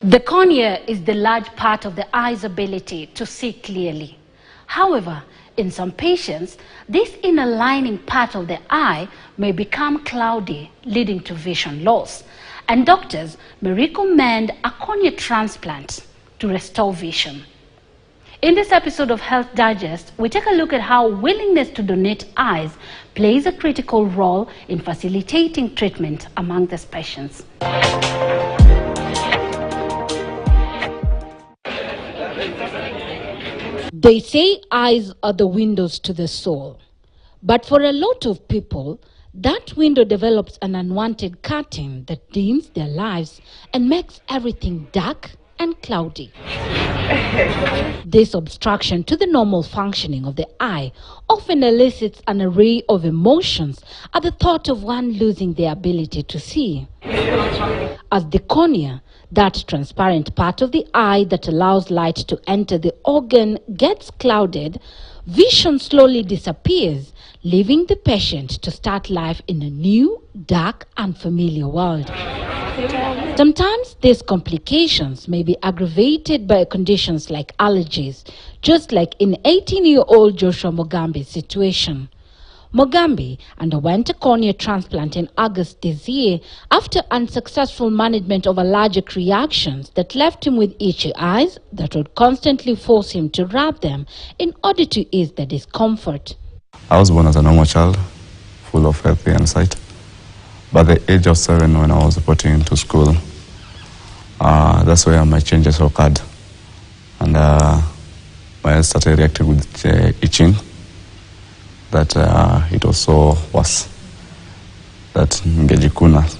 The cornea is the large part of the eye's ability to see clearly. However, in some patients, this inner lining part of the eye may become cloudy, leading to vision loss, and doctors may recommend a cornea transplant to restore vision. In this episode of Health Digest, we take a look at how willingness to donate eyes plays a critical role in facilitating treatment among these patients. They say eyes are the windows to the soul. But for a lot of people, that window develops an unwanted curtain that dims their lives and makes everything dark and cloudy. This obstruction to the normal functioning of the eye often elicits an array of emotions at the thought of one losing the ability to see. As the cornea, that transparent part of the eye that allows light to enter the organ, gets clouded, vision slowly disappears, leaving the patient to start life in a new, dark, unfamiliar world. Sometimes these complications may be aggravated by conditions like allergies, just like in 18-year-old Joshua Mugambi's situation. Mugambi underwent a cornea transplant in August this year after unsuccessful management of allergic reactions that left him with itchy eyes that would constantly force him to rub them in order to ease the discomfort. I was born as a normal child, full of healthy eyesight. By the age of 7, when I was reporting into school, that's where my changes occurred. And my eyes started reacting with itching. That it was so worse, that ngejikuna.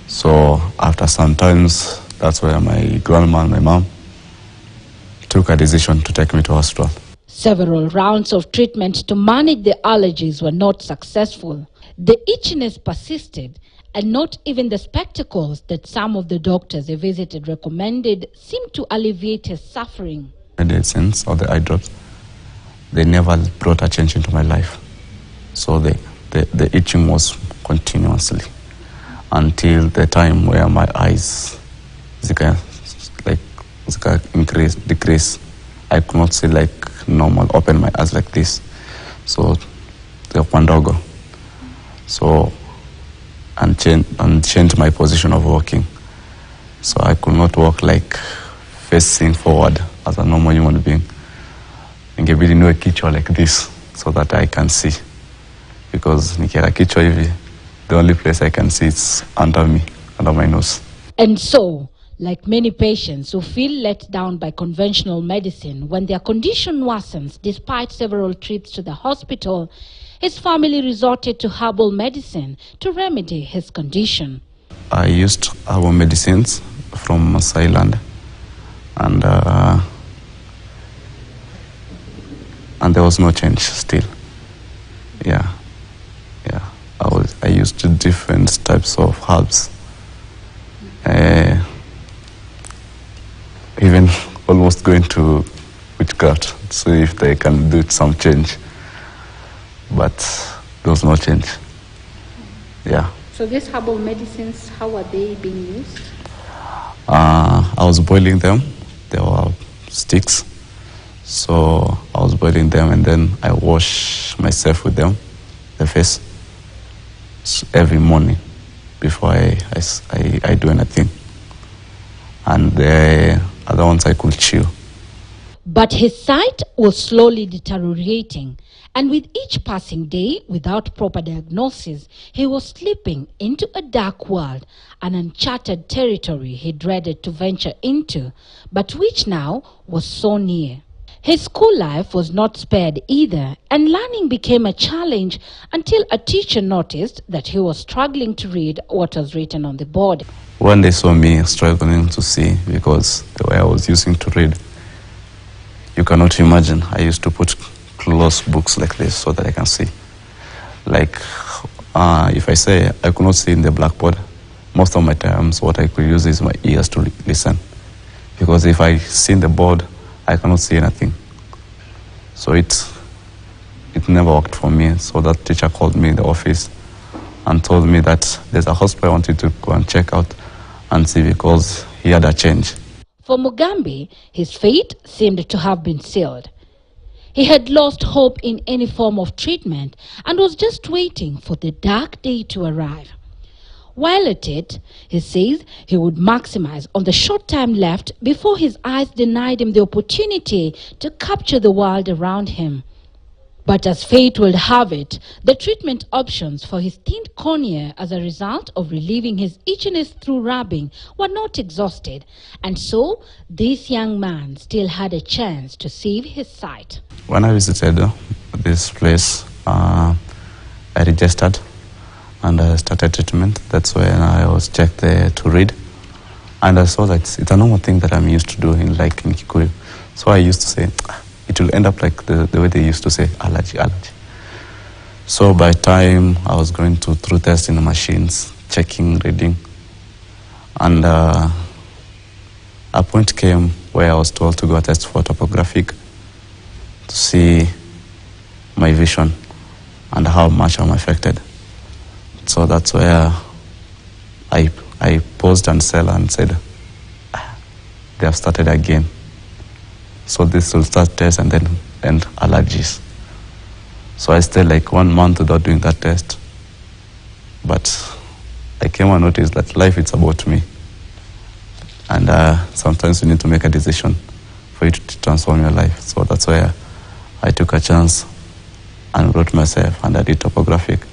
So after some times, that's where my grandma and my mom took a decision to take me to hospital. Several rounds of treatment to manage the allergies were not successful. The itchiness persisted, and not even the spectacles that some of the doctors he visited recommended seemed to alleviate his suffering. Medicines or the eye drops, they never brought a change into my life. So the itching was continuously until the time where my eyes decrease. I could not see like normal, open my eyes like this. So the kwandogo. So and change my position of walking. So I could not walk like facing forward as a normal human being. Ningebidi niwe kichwa like this so that I can see, because nikiweka kichwa hivi, the only place I can see is under me, under my nose. And so, like many patients who feel let down by conventional medicine when their condition worsens despite several trips to the hospital, his family resorted to herbal medicine to remedy his condition. I used herbal medicines from Thailand, and there was no change still. Yeah. I used different types of herbs. Even almost going to witchcraft to see if they can do some change. But there was no change. Yeah. So these herbal medicines, how are they being used? I was boiling them. They were sticks. So I was boiling them, and then I wash myself with them, the face, every morning before I do anything. And the other ones I could chew. But his sight was slowly deteriorating, and with each passing day without proper diagnosis, he was slipping into a dark world, an uncharted territory he dreaded to venture into, but which now was so near. His school life was not spared either, and learning became a challenge until a teacher noticed that he was struggling to read what was written on the board. When they saw me struggling to see, because the way I was using to read, you cannot imagine. I used to put close books like this so that I can see. Like, if I say I could not see in the blackboard, most of my times what I could use is my ears to listen. Because if I see in the board, I cannot see anything. So it never worked for me. So that teacher called me in the office and told me that there's a hospital I wanted to go and check out and see, because he had a change. For Mugambi, his fate seemed to have been sealed. He had lost hope in any form of treatment and was just waiting for the dark day to arrive. While at it, he says he would maximize on the short time left before his eyes denied him the opportunity to capture the world around him. But as fate would have it, the treatment options for his thinned cornea as a result of relieving his itchiness through rubbing were not exhausted, and so this young man still had a chance to save his sight. When I visited this place, I registered and I started treatment. That's when I was checked there to read. And I saw that it's a normal thing that I'm used to doing, like in Kikuyu. So I used to say, it will end up like the way they used to say, allergy. So by time I was going through testing the machines, checking, reading, and a point came where I was told to go test for topographic to see my vision and how much I'm affected. So that's where I paused and said, they have started again. So this will start test and then end allergies. So I stayed like 1 month without doing that test. But I came and noticed that life is about me. And sometimes you need to make a decision for you to transform your life. So that's where I took a chance and wrote myself and I did topographic.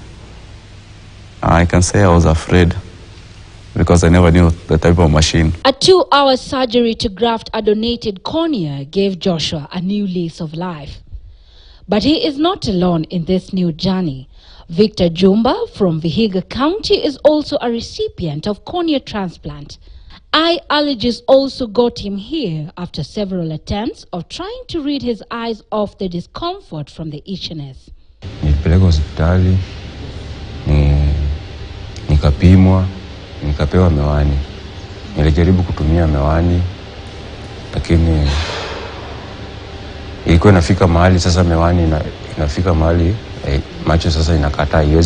I can say I was afraid because I never knew the type of machine. A 2-hour surgery to graft a donated cornea gave Joshua a new lease of life. But he is not alone in this new journey. Victor Jumba from Vihiga County is also a recipient of cornea transplant. Eye allergies also got him here after several attempts of trying to rid his eyes of the discomfort from the itchiness. Nilipeleka hospitali, nikapimwa, nikapewa miwani. Nilijaribu kutumia miwani, lakini ilikuwa inafika mahali sasa miwani inafika mahali macho sasa inakataa,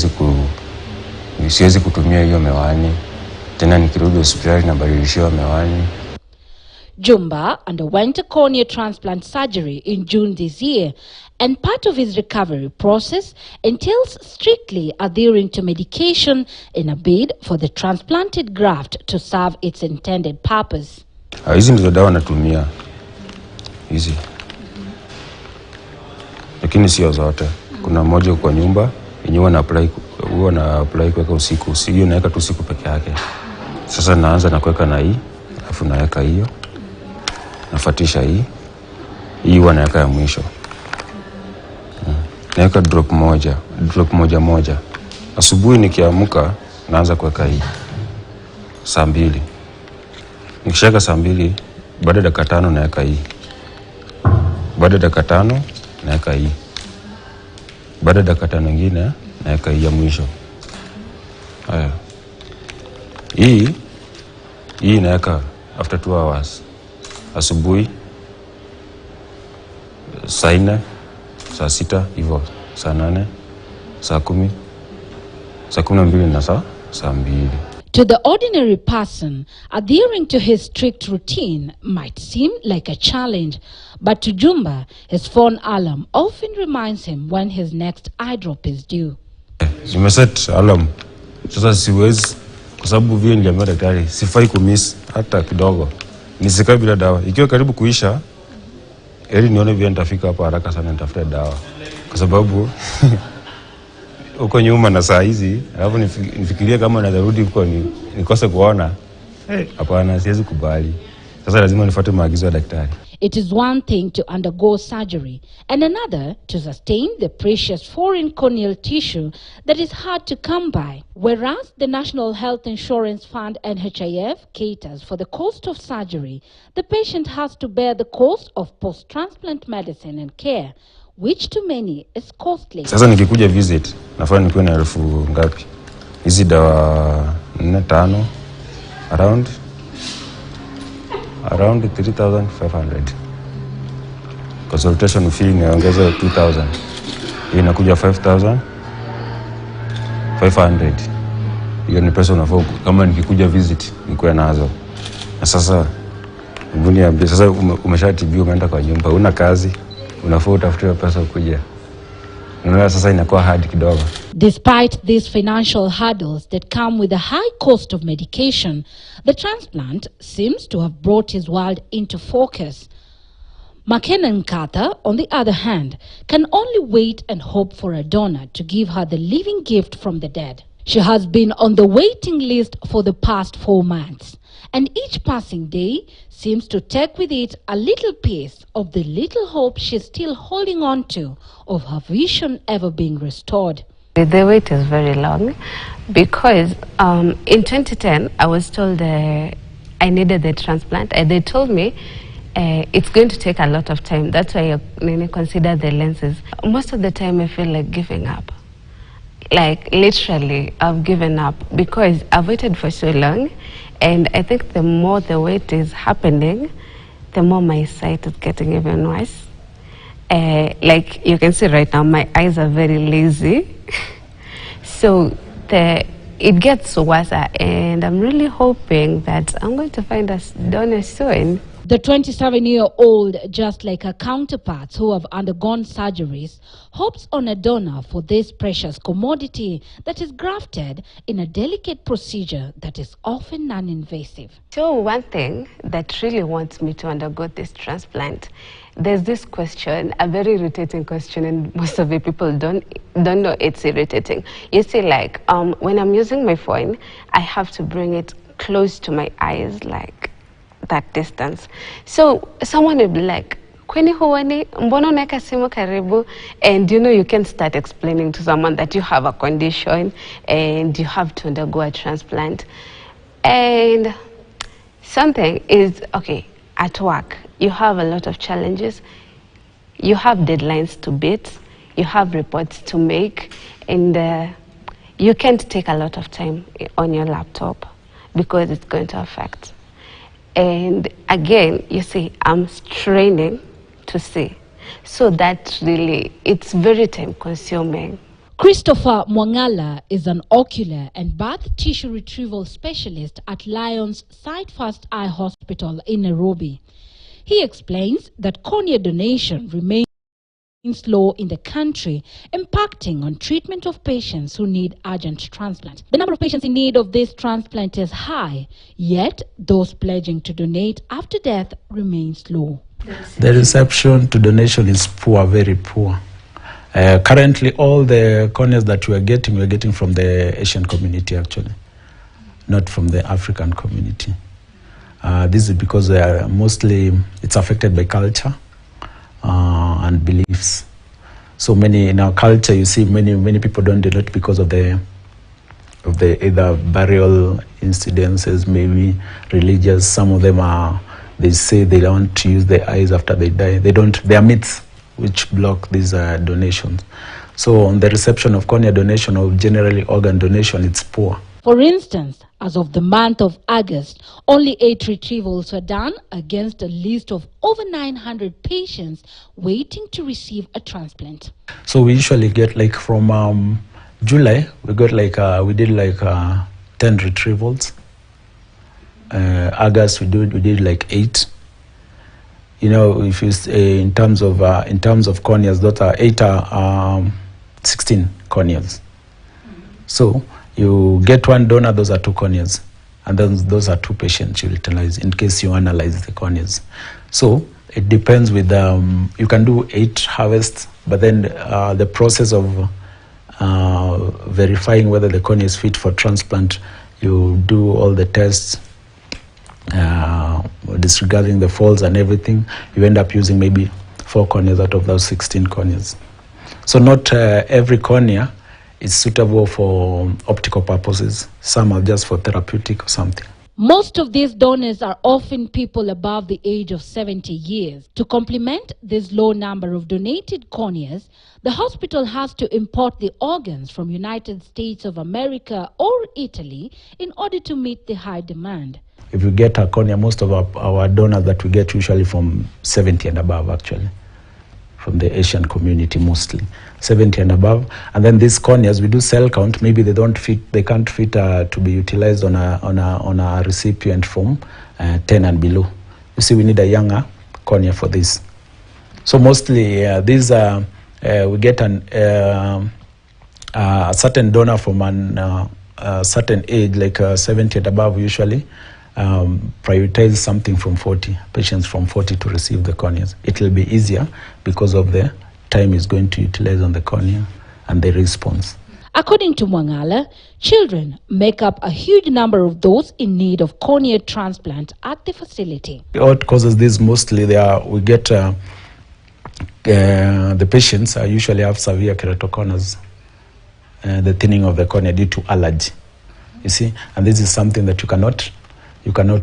siwezi kutumia hiyo miwani. Tena nikirudi hospitali na badilishiwa miwani. Jumba underwent a cornea transplant surgery in June this year, and part of his recovery process entails strictly adhering to medication in a bid for the transplanted graft to serve its intended purpose. Hizi ndizo dawa natumia. Hizi. Lakini sio zote. Kuna moja kwa nyumba, yenyewe na apply kuweka usiku. Hiyo naweka tu usiku peke yake. Sasa naanza na kuweka na hii, alafu naweka hiyo. Nafuatisha hii. Hii wanaweka ya mwisho. Naweka drop moja. Asubuhi nikiamka naanza kuweka hii. Saa 2. Nikishaka saa 2, baada ya dakika 5 naweka hii. Baada ya dakika 5 naweka hii. Baada ya dakika 5 nyingine naweka hii ya mwisho. Haya. Hii naweka after 2 hours. Asubuhi, saa 4, saa 6, hivyo, saa 8, saa 10, saa 12 na saa 2. To the ordinary person, adhering to his strict routine might seem like a challenge, but to Jumba, his phone alarm often reminds him when his next eye drop is due. Nimeset alarm. Sasa siwezi, kwa sababu vile niliambiwa daktari, sifai kumiss hata kidogo. Nisikae bila dawa. Ikiwa karibu kuisha, heri nione vile nitafika hapa haraka sana nitafute dawa. Kwa sababu uko nyuma na saa hizi, alafu nifikirie kama nazarudi huko nikose kuona. Hapana, siwezi kubali. Sasa lazima nifuate maagizo ya daktari. It is one thing to undergo surgery and another to sustain the precious foreign corneal tissue that is hard to come by. Whereas the National Health Insurance Fund NHIF caters for the cost of surgery, the patient has to bear the cost of post-transplant medicine and care, which to many is costly. Sasa nikikuja visit, nafaa nikuwe na elfu ngapi? Hizi dawa 4-5 around 3,500. Consultation fee niongeza 2,000. Hii inakuja 5,500. Hiyo ni pesa unafaa kama nikikuja visit nikuwe nazo. Na sasa niambie, sasa umeshatibiwa, umeenda kwa nyumba, una kazi, unafaa utafute pesa kuja. Unaona sasa inakuwa hard kidogo. Despite these financial hurdles that come with the high cost of medication, the transplant seems to have brought his world into focus. McKenna Nkatha, on the other hand, can only wait and hope for a donor to give her the living gift from the dead. She has been on the waiting list for the past 4 months, and each passing day seems to take with it a little piece of the little hope she's still holding on to of her vision ever being restored. The wait is very long because in 2010 I was told I needed the transplant, and they told me it's going to take a lot of time. That's why I consider the lenses. Most of the time I feel like giving up. Like literally I've given up because I've waited for so long, and I think the more the wait is happening, the more my sight is getting even worse. Like you can see right now, my eyes are very lazy. So it gets worse, and I'm really hoping that I'm going to find a donor soon. The 27-year-old, just like her counterparts who have undergone surgeries, hopes on a donor for this precious commodity that is grafted in a delicate procedure that is often non-invasive. So one thing that really wants me to undergo this transplant, there's this question, a very irritating question, and most of the people don't know it's irritating. You see, like when I'm using my phone, I have to bring it close to my eyes, like that distance. So someone will be like, kweni huwani, mbono unaweka simu karibu? And you can start explaining to someone that you have a condition and you have to undergo a transplant. And something is, okay, at work, you have a lot of challenges. You have deadlines to beat, you have reports to make, and you can't take a lot of time on your laptop because it's going to affect. And again, you see, I'm straining to see. So that really, it's very time consuming. Christopher Mwangala is an ocular and bath tissue retrieval specialist at Lion's Sight First Eye Hospital in Nairobi. He explains that cornea donation remains low in the country, impacting on treatment of patients who need urgent transplant. The number of patients in need of this transplant is high, yet those pledging to donate after death remains low. The reception to donation is poor, very poor. Currently, all the corneas that we're getting from the Asian community, actually, not from the African community. This is because they are mostly, it's affected by culture and beliefs. So many in our culture, you see, many people don't donate because of the either burial incidences, maybe religious. Some of them are, they say they don't want to use their eyes after they die. There are myths which block these donations. So on the reception of cornea donation or generally organ donation, it's poor. For instance, as of the month of August, only 8 retrievals were done against a list of over 900 patients waiting to receive a transplant. So we usually get like from July, we did like 10 retrievals. August we did like 8. If you in terms of corneas, those are 8 are 16 corneas. So you get one donor, those are 2 corneas, and then those are 2 patients you utilize in case you analyze the corneas. So it depends with you can do 8 harvests, but then the process of verifying whether the cornea is fit for transplant, you do all the tests, disregarding the folds and everything. You end up using maybe 4 corneas out of those 16 corneas. So not every cornea is suitable for optical purposes. Some are just for therapeutic or something. Most of these donors are often people above the age of 70 years. To complement this low number of donated corneas, the hospital has to import the organs from United States of America or Italy in order to meet the high demand. If you get a cornea, most of our donors that we get usually from 70 and above, actually. from the Asian community mostly, 70 and above. And then these corneas, we do cell count. Maybe they can't fit to be utilized on a recipient from 10 and below. You see, we need a younger cornea for this. So mostly these we get a certain donor from a certain age, like 70 and above usually. Prioritize something from 40, patients from 40 to receive the corneas. It will be easier because of the time is going to utilize on the cornea and the response. According to Mwangala, children make up a huge number of those in need of cornea transplant at the facility. What causes this mostly, we get the patients usually have severe keratoconus, the thinning of the cornea due to allergy. You see, and this is something that you cannot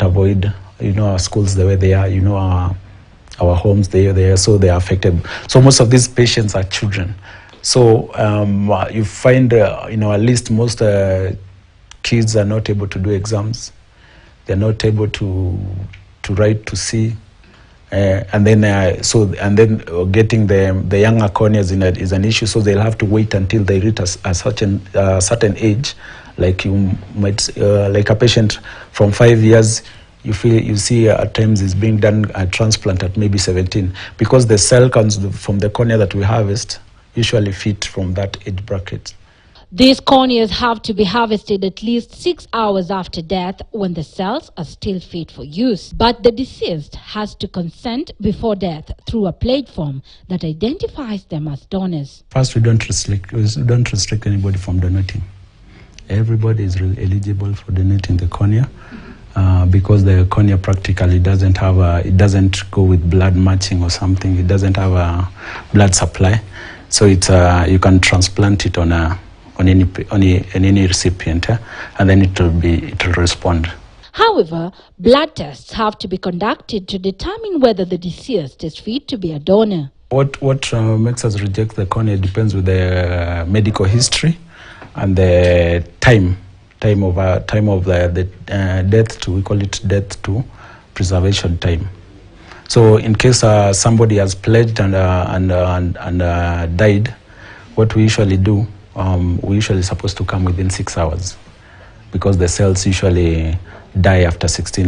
avoid. You know, our schools the way they are, you know, our homes they are, so they are affected. So most of these patients are children. So you find at least most kids are not able to do exams. They're not able to write, to see, and then getting the younger corneas is an issue. So they'll have to wait until they reach a certain age. Like you might, like a patient from 5 years, you see at times is being done a transplant at maybe 17, because the cell counts from the cornea that we harvest usually fit from that age bracket. These corneas have to be harvested at least 6 hours after death when the cells are still fit for use. But the deceased has to consent before death through a platform that identifies them as donors. First, we don't restrict anybody from donating. Everybody is really eligible for donating the cornea because the cornea practically doesn't go with blood matching or something. It doesn't have a blood supply, so it's you can transplant it on any recipient, and then it will respond. However, blood tests have to be conducted to determine whether the deceased is fit to be a donor. What makes us reject the cornea depends with the medical history and the time of the death to, we call it death to preservation time. So in case somebody has pledged and died, what we usually do, we usually supposed to come within 6 hours, because the cells usually die after 6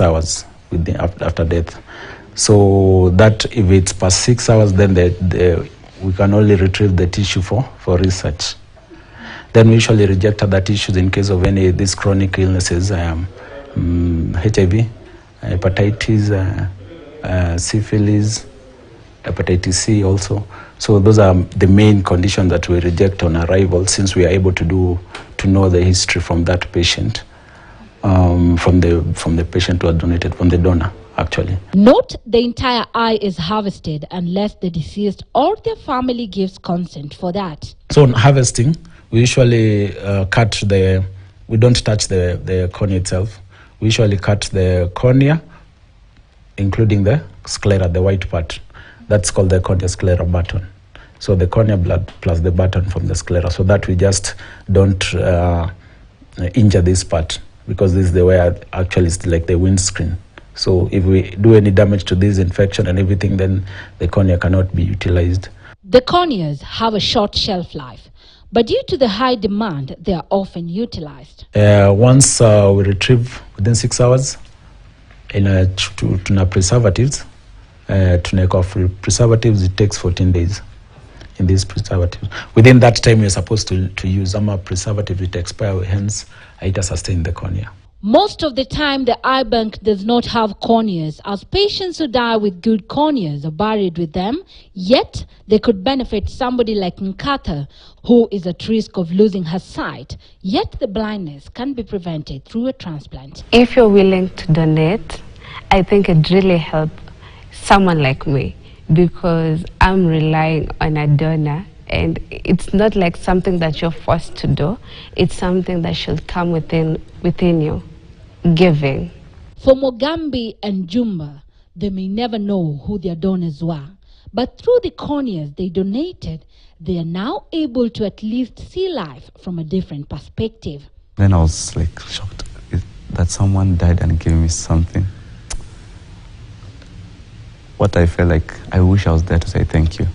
hours after death. So that if it's past 6 hours, then we can only retrieve the tissue for research. Then we usually reject other tissues in case of any of these chronic illnesses, HIV, hepatitis, syphilis, hepatitis C also. So those are the main conditions that we reject on arrival, since we are able to know the history from that patient, from the patient who had donated, from the donor actually. Note, the entire eye is harvested unless the deceased or their family gives consent for that. So on harvesting, we usually we don't touch the cornea itself. We usually cut the cornea, including the sclera, the white part. That's called the cornea sclera button. So the cornea blood plus the button from the sclera, so that we just don't injure this part, because this is the way actually it's like the windscreen. So if we do any damage to this infection and everything, then the cornea cannot be utilized. The corneas have a short shelf life, but due to the high demand, they are often utilized. Once we retrieve within 6 hours, tuna preservatives, preservatives, it takes 14 days in these preservatives. Within that time, we're supposed to use some preservative, it expire, hence it sustain the cornea. Most of the time, the eye bank does not have corneas, as patients who die with good corneas are buried with them, yet they could benefit somebody like Nkatha, who is at risk of losing her sight, yet the blindness can be prevented through a transplant. If you're willing to donate, I think it really helps someone like me, because I'm relying on a donor, and it's not like something that you're forced to do. It's something that should come within you, giving. For Mogambi and Jumba, they may never know who their donors were, but through the corneas they donated, they are now able to at least see life from a different perspective. Then I was like shocked that someone died and gave me something. what I felt like I wish I was there to say thank you.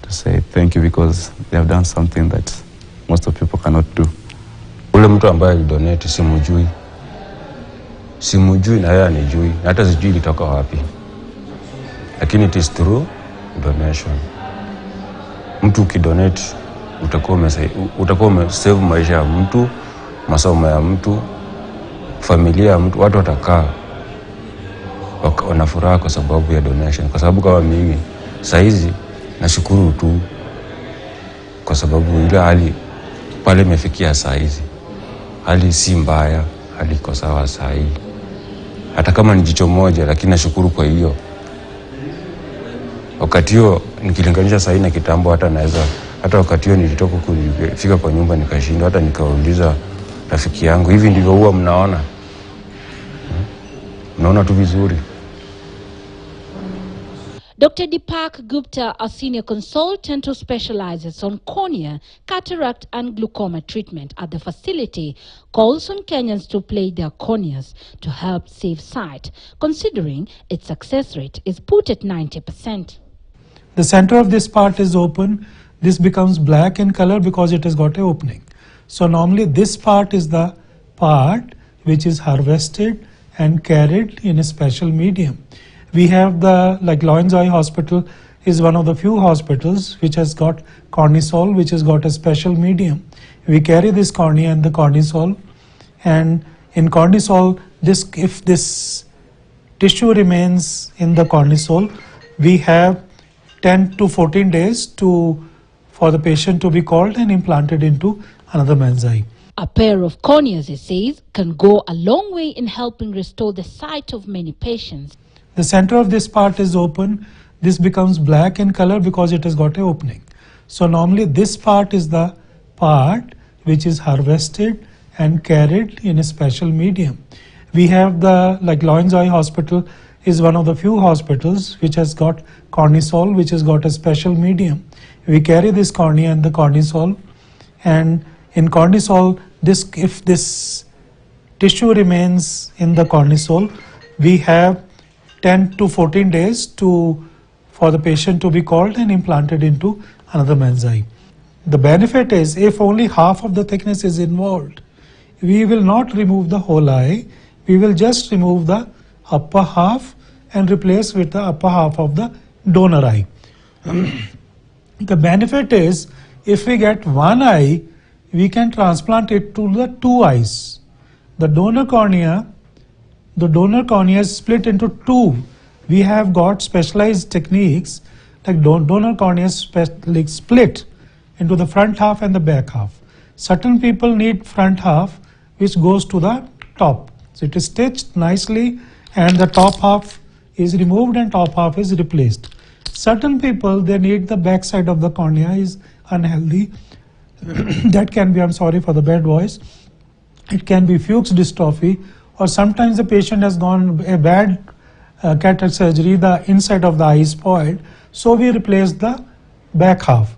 To say thank you because they have done something that most of people cannot do. Ule mtu ambaye alidonate simujui na yeye anijui, na hata sijui ilitoka wapi, lakini it is through donation. Mtu ukidonate utakuwa umesave maisha ya mtu, masomo ya mtu, familia ya mtu, watu watakaa wana furaha kwa sababu ya donation. Kwa sababu kama mimi saizi nashukuru tu kwa sababu ile hali pale imefikia saizi, hali si mbaya, hali iko sawa sahi. Hata kama ni jicho moja, lakini nashukuru kwa hiyo. Wakati hiyo nikilinganisha sahi na kitambo, hata wakati hiyo nilitoka kufika kwa nyumba nikashindwa, hata nikauliza rafiki yangu, hivi ndivyo huwa mnaona? Mnaona tu vizuri. Dr. Deepak Gupta, a senior consultant who specializes on cornea, cataract and glaucoma treatment at the facility, calls on Kenyans to play their corneas to help save sight, considering its success rate is put at 90%. The center of this part is open. This becomes black in color because it has got an opening. So normally this part is the part which is harvested and carried in a special medium. We have like Loyens Eye Hospital is one of the few hospitals which has got cortisol, which has got a special medium. We carry this cornea and the cortisol, and in cortisol, if this tissue remains in the cortisol, we have 10 to 14 days for the patient to be called and implanted into another man's eye. A pair of corneas, it says, can go a long way in helping restore the sight of many patients. The center of this part is open. This becomes black in color because it has got an opening. So normally this part is the part which is harvested and carried in a special medium. We have like Loyens Eye Hospital is one of the few hospitals which has got cortisol, which has got a special medium. We carry this cornea and the cortisol, and in cortisol, if this tissue remains in the cortisol, we have 10 to 14 days for the patient to be called and implanted into another man's eye. The benefit is if only half of the thickness is involved, we will not remove the whole eye. We will just remove the upper half and replace with the upper half of the donor eye. The benefit is if we get one eye, we can transplant it to the two eyes. The donor cornea is split into two. We have got specialized techniques like donor cornea is split into the front half and the back half. Certain people need front half which goes to the top. So it is stitched nicely and the top half is removed and top half is replaced. Certain people, they need the back side of the cornea is unhealthy. That can be, I'm sorry for the bad voice, it can be Fuchs dystrophy, or sometimes the patient has gone a bad cataract surgery, the inside of the eye is spoiled, so we replace the back half.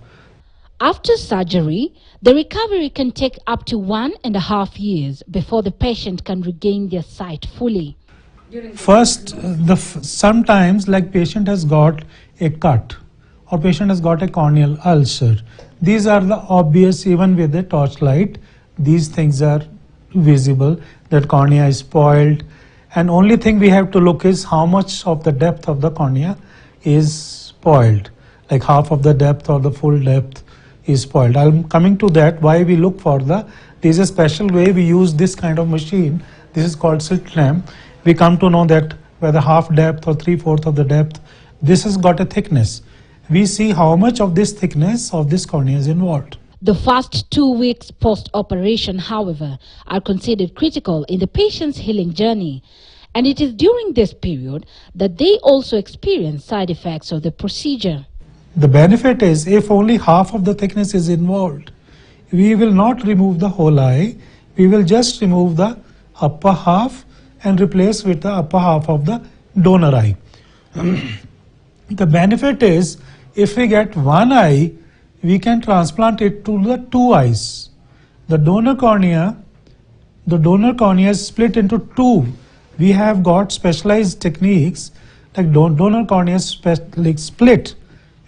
After surgery, the recovery can take up to 1.5 years before the patient can regain their sight fully. First, sometimes like patient has got a cut or patient has got a corneal ulcer. These are the obvious, even with the torchlight, these things are visible, that cornea is spoiled, and only thing we have to look is how much of the depth of the cornea is spoiled, like half of the depth or the full depth is spoiled. I'm coming to that, why we look for there's a special way we use this kind of machine. This is called slit lamp. We come to know that whether half depth or 3/4 of the depth, this has got a thickness. We see how much of this thickness of this cornea is involved. The first 2 weeks post-operation, however, are considered critical in the patient's healing journey. And it is during this period that they also experience side effects of the procedure. The benefit is if only half of the thickness is involved, we will not remove the whole eye. We will just remove the upper half and replace with the upper half of the donor eye. The benefit is if we get one eye, we can transplant it to the two eyes. The donor cornea is split into two. We have got specialized techniques like donor cornea is like split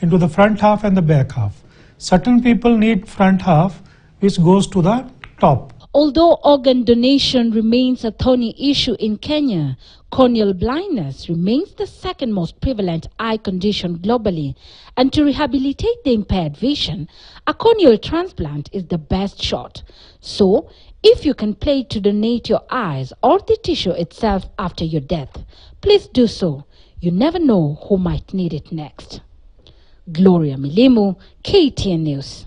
into the front half and the back half. Certain people need front half which goes to the top. Although organ donation remains a thorny issue in Kenya, corneal blindness remains the second most prevalent eye condition globally, and to rehabilitate the impaired vision, a corneal transplant is the best shot. So, if you can pledge to donate your eyes or the tissue itself after your death, please do so. You never know who might need it next. Gloria Milimu, KTN News.